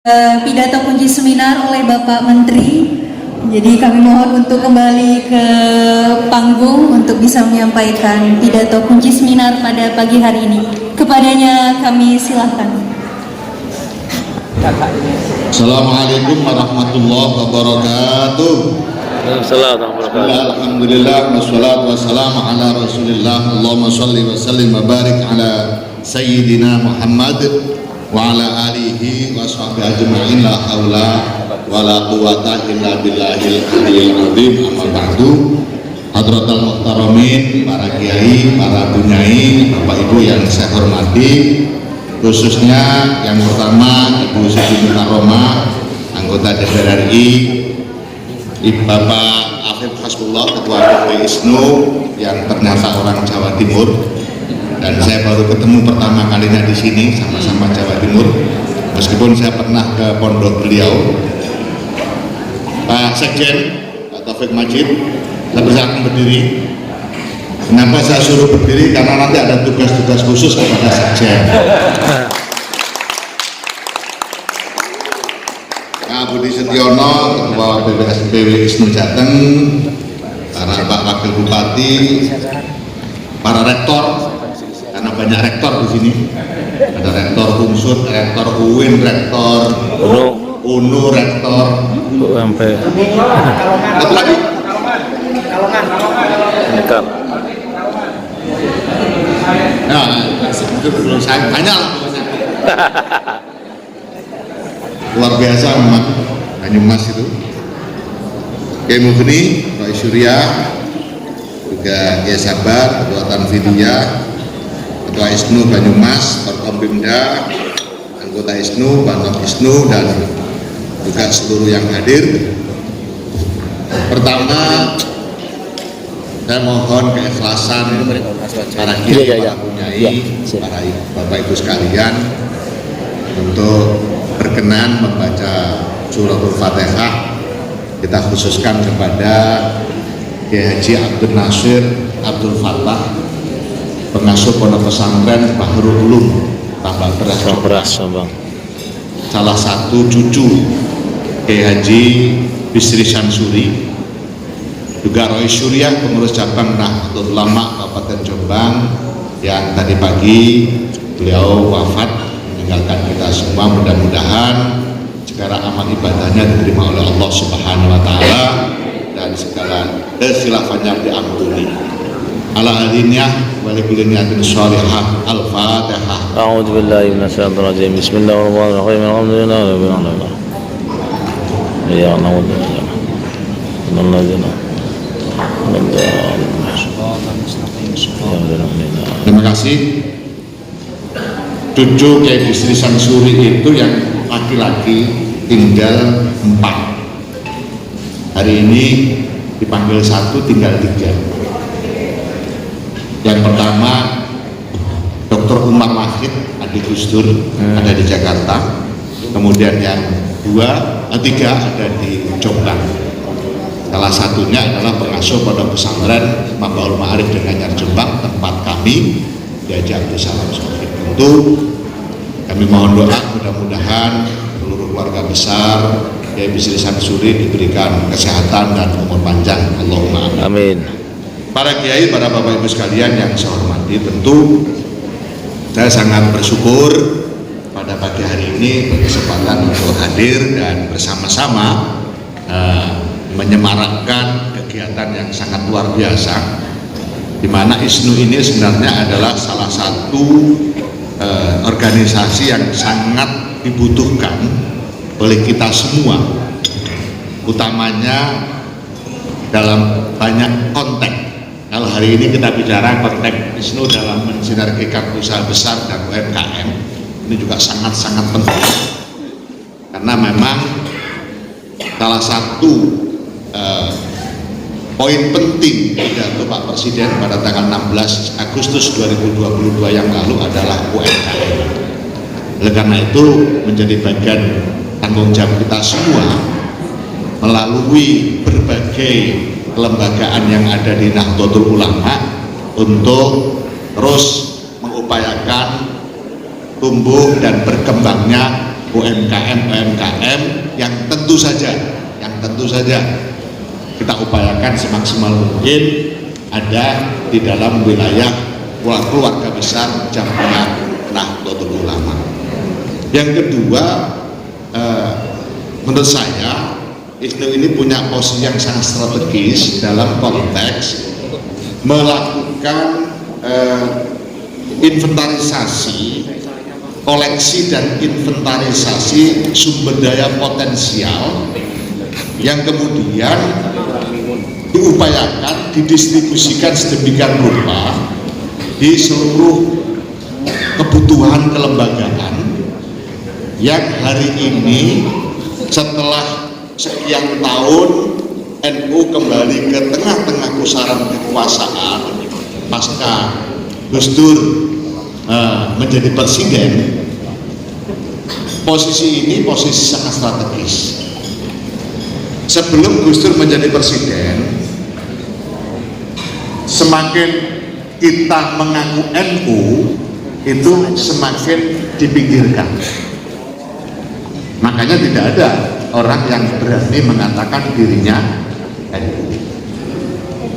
Pidato kunci seminar oleh Bapak Menteri. Jadi kami mohon untuk kembali ke panggung untuk bisa menyampaikan pidato kunci seminar pada pagi hari ini. Kepadanya kami silahkan. Assalamualaikum warahmatullahi wabarakatuh. Alhamdulillah wassalatu wassalamu ala Rasulillah. Allahumma shalli wa sallim wa barik ala sayyidina Muhammad wa ala alihi wa sahbihi ajma'in. La haula wa la quwata illa billahil aliyyil azim. Amma ba'du. Hadratal muhtaramin, para kiai, para bunyai, Bapak Ibu yang saya hormati, khususnya yang pertama Ibu Siti Mukarromah, anggota DPR RI, Bapak Afif Hasbullah, Ketua DPD ISNU yang ternyata orang Jawa Timur, dan saya baru ketemu pertama kalinya di sini sama-sama Jawa Timur, meskipun saya pernah ke pondok beliau. Pak Sekjen, Pak Taufik Majid, saya persilakan berdiri. Kenapa saya suruh berdiri? Karena nanti ada tugas-tugas khusus kepada Sekjen. Pak Budi Setiono, Ketua BPSBW ISNU Jateng, para Pak Wakil Bupati, para rektor, karena banyak rektor di sini. Ada rektor Unsur, rektor UIN, rektor UNU, rektor UMP. Apa lagi? Nah, itu belum saya banyak lah pokoknya. Luar biasa memang Banyumas itu. Kiai Mugni, Pak Surya, juga Kiai Sabar, Ketua Tanfidiyah, Ketua ISNU Banyumas, Forkompimda, anggota ISNU, Banak ISNU, dan juga seluruh yang hadir. Pertama, saya mohon keikhlasan para kiai, para bunyai, para bapak ibu sekalian untuk berkenan membaca suratul Fatihah. Kita khususkan kepada Kiai Haji Abdul Nasir Abdul Fattah, pengasuh pondok pesantren Bahrul Ulum Tambak Beras, salah satu cucu Kiai Haji Bisri Syamsuri, juga Roy Surya, pengurus cabang Nahdlatul Ulama Kabupaten Jombang, yang tadi pagi beliau wafat meninggalkan kita semua. Mudah-mudahan segala amal ibadahnya diterima oleh Allah Subhanahu wa taala dan segala kekhilafahnya diampuni. Ala aliniyah wa likulli niyatin shalihah. Al-Fatihah. A'udzu billahi minasyaitonir rajim. Bismillahirrahmanirrahim. Alhamdulillahi rabbil alamin. Ya na'udzu billahi. Terima kasih. Cucu Kiai Bisri Syamsuri itu yang laki-laki tinggal 4. Hari ini dipanggil 1, tinggal 3. Yang pertama Dr. Umar Wahid, adik Gus Dur, ada di Jakarta. Kemudian yang 3 ada di Jombang. Salah satunya adalah pengasuh pondok pesantren Mabaul Ma'arif Denanyar Jombang, tempat kami diajak Abdul Salam Sohib. Tentu kami mohon doa mudah-mudahan seluruh keluarga besar Kiai Bisri Syamsuri diberikan kesehatan dan umur panjang. Allahumma amin. Para kiai, para bapak ibu sekalian yang saya hormati, tentu saya sangat bersyukur pada pagi hari ini berkesempatan untuk hadir dan bersama-sama menyemarakkan kegiatan yang sangat luar biasa, di mana ISNU ini sebenarnya adalah salah satu organisasi yang sangat dibutuhkan oleh kita semua, utamanya dalam banyak konteks. Kalau hari ini kita bicara konteks ISNU dalam mensinergikan usaha besar dan UMKM, ini juga sangat-sangat penting, karena memang salah satu poin penting pidato Pak Presiden pada tanggal 16 Agustus 2022 yang lalu adalah UMKM. Oleh karena itu menjadi bagian tanggung jawab kita semua melalui berbagai kelembagaan yang ada di Nahdlatul Ulama untuk terus mengupayakan tumbuh dan berkembangnya UMKM yang tentu saja kita upayakan semaksimal mungkin ada di dalam wilayah keluarga besar Jamiah Nahdlatul Ulama. Yang kedua, menurut saya ISNU ini punya posisi yang sangat strategis dalam konteks melakukan inventarisasi, koleksi dan inventarisasi sumber daya potensial yang kemudian diupayakan didistribusikan sedemikian rupa di seluruh kebutuhan kelembagaan yang hari ini setelah sekian tahun NU kembali ke tengah-tengah pusaran kekuasaan pasca Gus Dur menjadi presiden. Posisi ini posisi sangat strategis. Sebelum Gus Dur menjadi presiden, semakin kita mengaku NU itu semakin dipinggirkan. Makanya tidak ada orang yang berani mengatakan dirinya NU.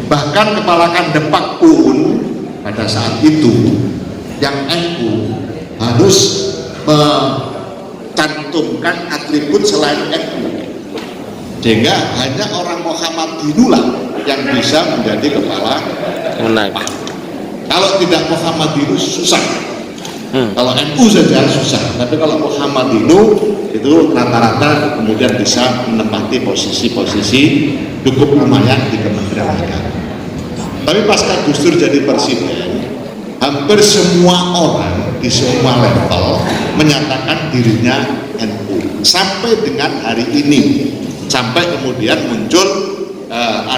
Bahkan kepala Kandepak pun pada saat itu yang NU harus mencantumkan atribut selain NU, sehingga hanya orang Muhammadinulah yang bisa menjadi kepala Kandepak. Kalau tidak Muhammadinu susah. Kalau NU saja susah, tapi kalau Muhammadinu itu rata-rata kemudian bisa menempati posisi-posisi cukup lumayan di Kementerian Negara. Tapi pasca Gus Dur jadi presiden, hampir semua orang di semua level menyatakan dirinya NU sampai dengan hari ini, sampai kemudian muncul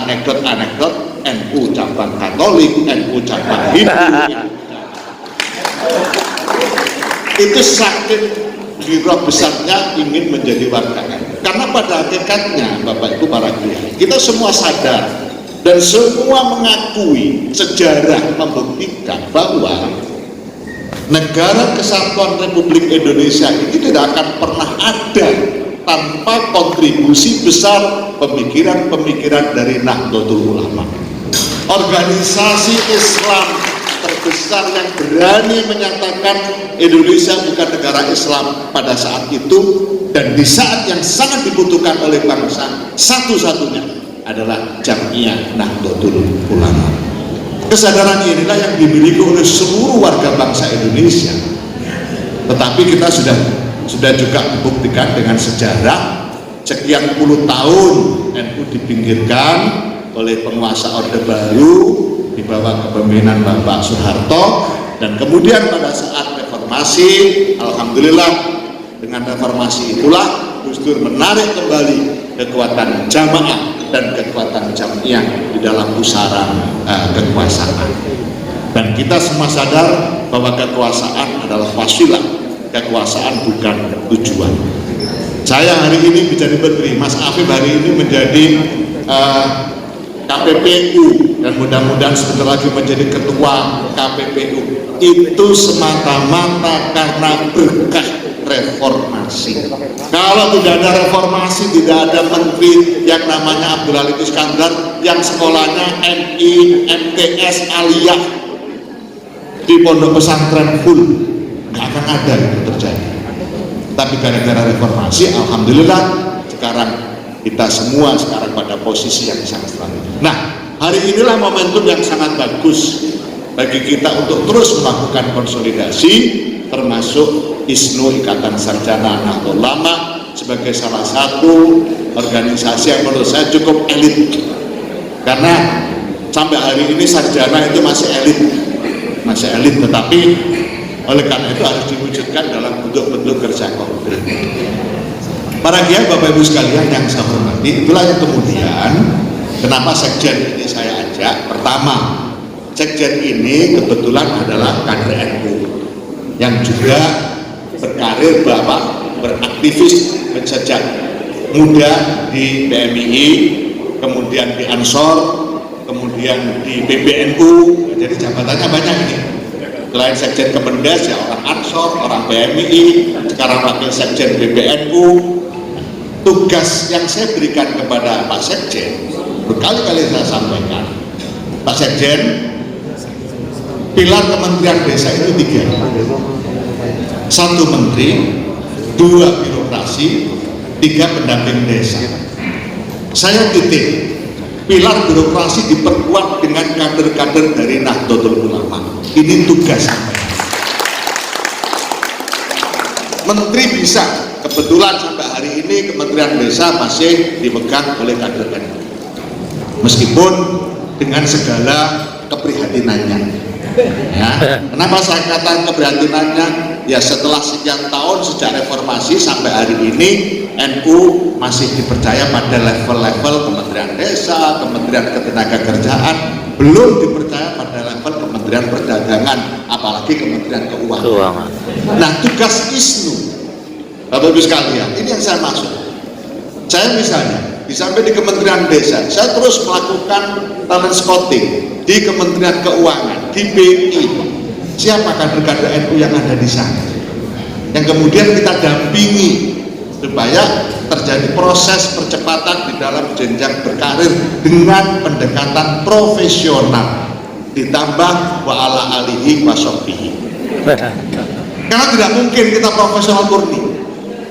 anekdot-anekdot NU cabang Katolik, NU cabang Hindu. Itu sakit giroh besarnya ingin menjadi warga NU. Karena pada hakikatnya Bapak Ibu para kiai, kita semua sadar dan semua mengakui, sejarah membuktikan bahwa negara kesatuan Republik Indonesia ini tidak akan pernah ada tanpa kontribusi besar pemikiran-pemikiran dari Nahdlatul Ulama. Organisasi Islam terbesar yang berani menyatakan Indonesia bukan negara Islam pada saat itu, dan di saat yang sangat dibutuhkan oleh bangsa, satu-satunya adalah Jamiah Nahdlatul Ulama. Kesadaran inilah yang dimiliki oleh seluruh warga bangsa Indonesia. Tetapi kita sudah juga membuktikan dengan sejarah sekian puluh tahun NU dipinggirkan oleh penguasa Orde Baru di bawah kepemimpinan Bapak Soeharto, dan kemudian pada saat reformasi, alhamdulillah dengan reformasi itulah Gus Dur menarik kembali kekuatan jamaah dan kekuatan jamiah di dalam pusaran kekuasaan. Dan kita semua sadar bahwa kekuasaan adalah wasilah, kekuasaan bukan tujuan. Saya hari ini menjadi menteri, Mas Afif hari ini menjadi KPPU, dan mudah-mudahan sebentar lagi menjadi ketua KPPU. Itu semata-mata karena berkah reformasi. Kalau tidak ada reformasi, tidak ada menteri yang namanya Abdul Halim Iskandar yang sekolahnya MI, MTS, Aliyah di pondok pesantren full, nggak akan ada itu terjadi. Tapi gara-gara reformasi, alhamdulillah sekarang kita semua sekarang pada posisi yang sangat strategis. Nah, hari inilah momentum yang sangat bagus bagi kita untuk terus melakukan konsolidasi, termasuk ISNU Ikatan Sarjana Nahdlatul Ulama sebagai salah satu organisasi yang menurut saya cukup elit. Karena sampai hari ini sarjana itu masih elit, tetapi oleh karena itu harus diwujudkan dalam bentuk-bentuk kerja konkret. Para kiai, Bapak Ibu sekalian yang saya hormati, itulah yang kemudian kenapa sekjen ini saya ajak. Pertama, sekjen ini kebetulan adalah kader NU yang juga berkarir, beraktivis sejak muda di PMII, kemudian di Ansor, kemudian di PBNU, jadi jabatannya banyak ini. Selain Sekjen Kemendes ya orang Ansor, orang PMII, sekarang wakil Sekjen PBNU. Tugas yang saya berikan kepada Pak Sekjen, berkali-kali saya sampaikan, Pak Sekjen, pilar Kementerian Desa itu 3. 1 menteri, 2 birokrasi, 3 pendamping desa. Saya titip, pilar birokrasi diperkuat dengan kader-kader dari Nahdlatul Ulama. Ini tugas saya. Menteri bisa, kebetulan sampai hari ini Kementerian Desa masih dipegang oleh kader NU. Meskipun dengan segala keprihatinannya. Ya, kenapa saya katakan keprihatinannya? Ya setelah sekian tahun sejak reformasi sampai hari ini NU masih dipercaya pada level-level Kementerian Desa, Kementerian Ketenagakerjaan, belum dipercaya pada level Kementerian Perdagangan, apalagi Kementerian Keuangan. Nah, tugas ISNU, Bapak Ibu sekalian, ini yang saya maksud. Saya misalnya, di samping di Kementerian Desa, saya terus melakukan talent scouting di Kementerian Keuangan, di BI. Siapa kader-kader NU yang ada di sana? Yang kemudian kita dampingi supaya terjadi proses percepatan di dalam jenjang berkarir dengan pendekatan profesional, ditambah wa'ala alihi wa sahbihi. Karena tidak mungkin kita profesional murni,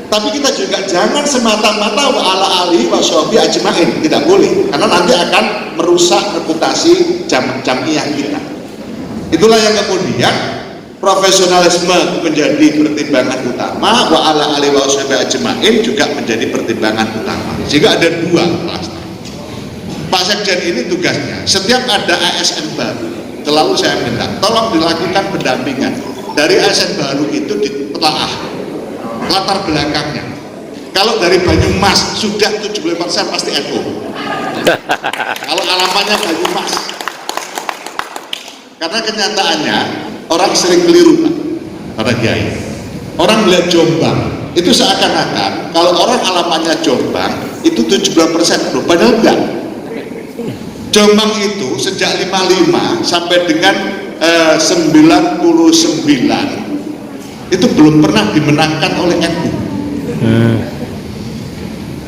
tapi kita juga jangan semata-mata wa'ala alihi wa sahbihi ajmain, tidak boleh, karena nanti akan merusak reputasi jamiah kita. Itulah yang kemudian profesionalisme menjadi pertimbangan utama, wa'ala alihi wa sahbihi ajmain juga menjadi pertimbangan utama. Sehingga ada 2 klaster. Pak Sekjen ini tugasnya, setiap ada ASN baru, selalu saya minta, tolong dilakukan pendampingan. Dari ASN baru itu ditelaah latar belakangnya. Kalau dari Banyumas sudah 75% pasti NU. Kalau alamannya Banyumas. Karena kenyataannya orang sering keliru, Pak, para kiai. Orang melihat Jombang itu seakan-akan kalau orang alamannya Jombang itu 70%, loh, padahal enggak. Jombang itu sejak 55 sampai dengan 99 itu belum pernah dimenangkan oleh NU.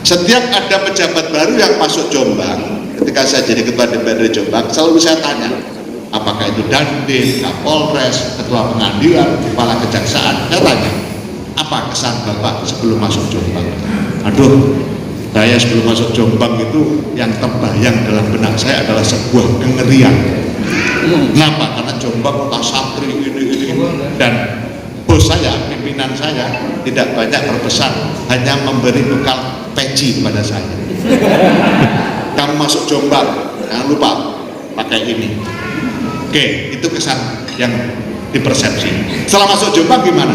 Setiap ada pejabat baru yang masuk Jombang, ketika saya jadi ketua DPRD Jombang, selalu saya tanya, apakah itu Dandim, Kapolres, ketua pengadilan, kepala kejaksaan. Saya tanya, apa kesan Bapak sebelum masuk Jombang? Aduh, saya sebelum masuk Jombang itu yang terbayang dalam benak saya adalah sebuah kengerian. Kenapa? Karena Jombang kota santri ini dan bos saya, pimpinan saya tidak banyak berpesan, hanya memberi bekal peci pada saya. Kamu masuk Jombang, jangan lupa pakai ini. Oke, itu kesan yang dipersepsi. Setelah masuk Jombang gimana?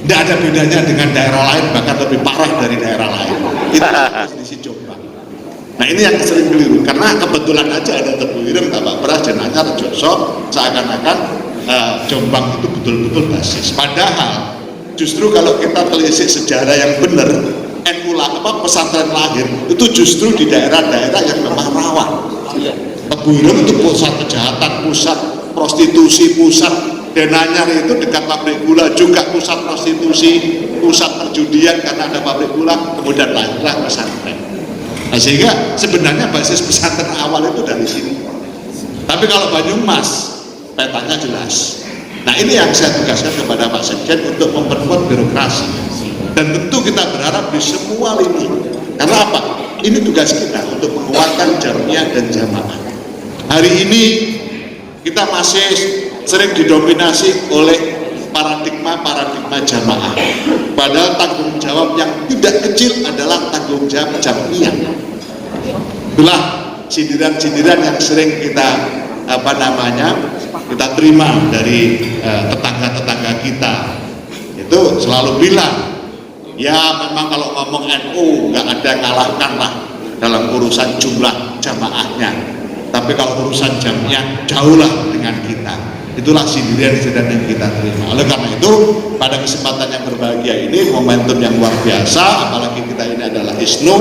Tidak ada bedanya dengan daerah lain, bahkan lebih parah dari daerah lain. Itu kondisi Jombang. Nah, ini yang sering keliru, karena kebetulan aja ada Tebu Ireng, Bapak Beras, dan Anyar, Rejoso, seakan-akan Jombang itu betul-betul basis. Padahal justru kalau kita telisik sejarah yang benar, NU pesantren lahir itu justru di daerah-daerah yang memang rawan. Tebu Ireng itu pusat kejahatan, pusat prostitusi, pusat Denanyar itu dekat pabrik gula juga pusat prostitusi, pusat perjudian karena ada pabrik gula, kemudian lahirlah pesantren. Nah, sehingga sebenarnya basis pesantren awal itu dari sini. Tapi kalau Banyumas petanya jelas. Nah, ini yang saya tugaskan kepada Pak Sekjen untuk memperkuat birokrasi. Dan tentu kita berharap di semua lini. Karena apa? Ini tugas kita untuk menguatkan jamiah dan jamaah. Hari ini kita masih sering didominasi oleh paradigma jamaah. Padahal tanggung jawab yang tidak kecil adalah tanggung jawab jamiah. Itulah sindiran-sindiran yang sering kita kita terima dari tetangga-tetangga kita. Itu selalu bilang, ya memang kalau ngomong NU nggak ada yang ngalahkan lah dalam urusan jumlah jamaahnya, tapi kalau urusan jamiah jauhlah dengan kita. Itulah sindiran-sindiran yang kita terima. Oleh karena itu, pada kesempatan yang berbahagia ini, momentum yang luar biasa, apalagi kita ini adalah ISNU,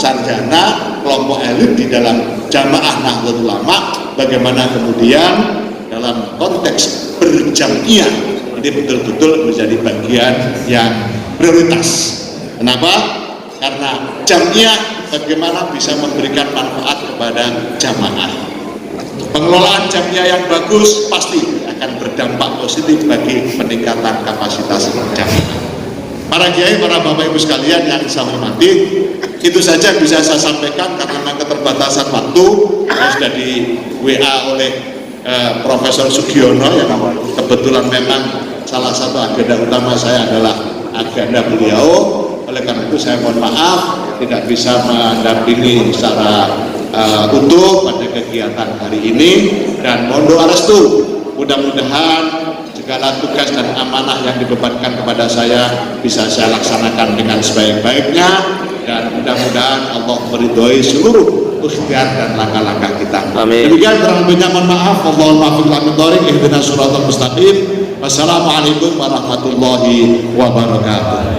sarjana, kelompok elit di dalam jamaah Nahdlatul Ulama, bagaimana kemudian dalam konteks berjamiah ini betul-betul menjadi bagian yang prioritas. Kenapa? Karena jamiah bagaimana bisa memberikan manfaat kepada jamaah. Pengelolaan jamiah yang bagus pasti akan berdampak positif bagi peningkatan kapasitas jamiah. Para kiai, para bapak ibu sekalian yang saya hormati, itu saja bisa saya sampaikan karena memang keterbatasan waktu. Yang sudah di WA oleh Profesor Sugiono yang kebetulan memang salah satu agenda utama saya adalah agenda beliau. Oleh karena itu saya mohon maaf tidak bisa mendampingi secara utuh pada kegiatan hari ini, dan mohon doa restu mudah-mudahan segala tugas dan amanah yang dibebankan kepada saya bisa saya laksanakan dengan sebaik-baiknya, dan mudah-mudahan Allah meridhoi seluruh ikhtiar dan langkah-langkah kita. Amin. Demikian, kurang lebihnya mohon maaf. Wallahul muwaffiq. Ihdinas siratal mustaqim. Wassalamualaikum warahmatullahi wabarakatuh.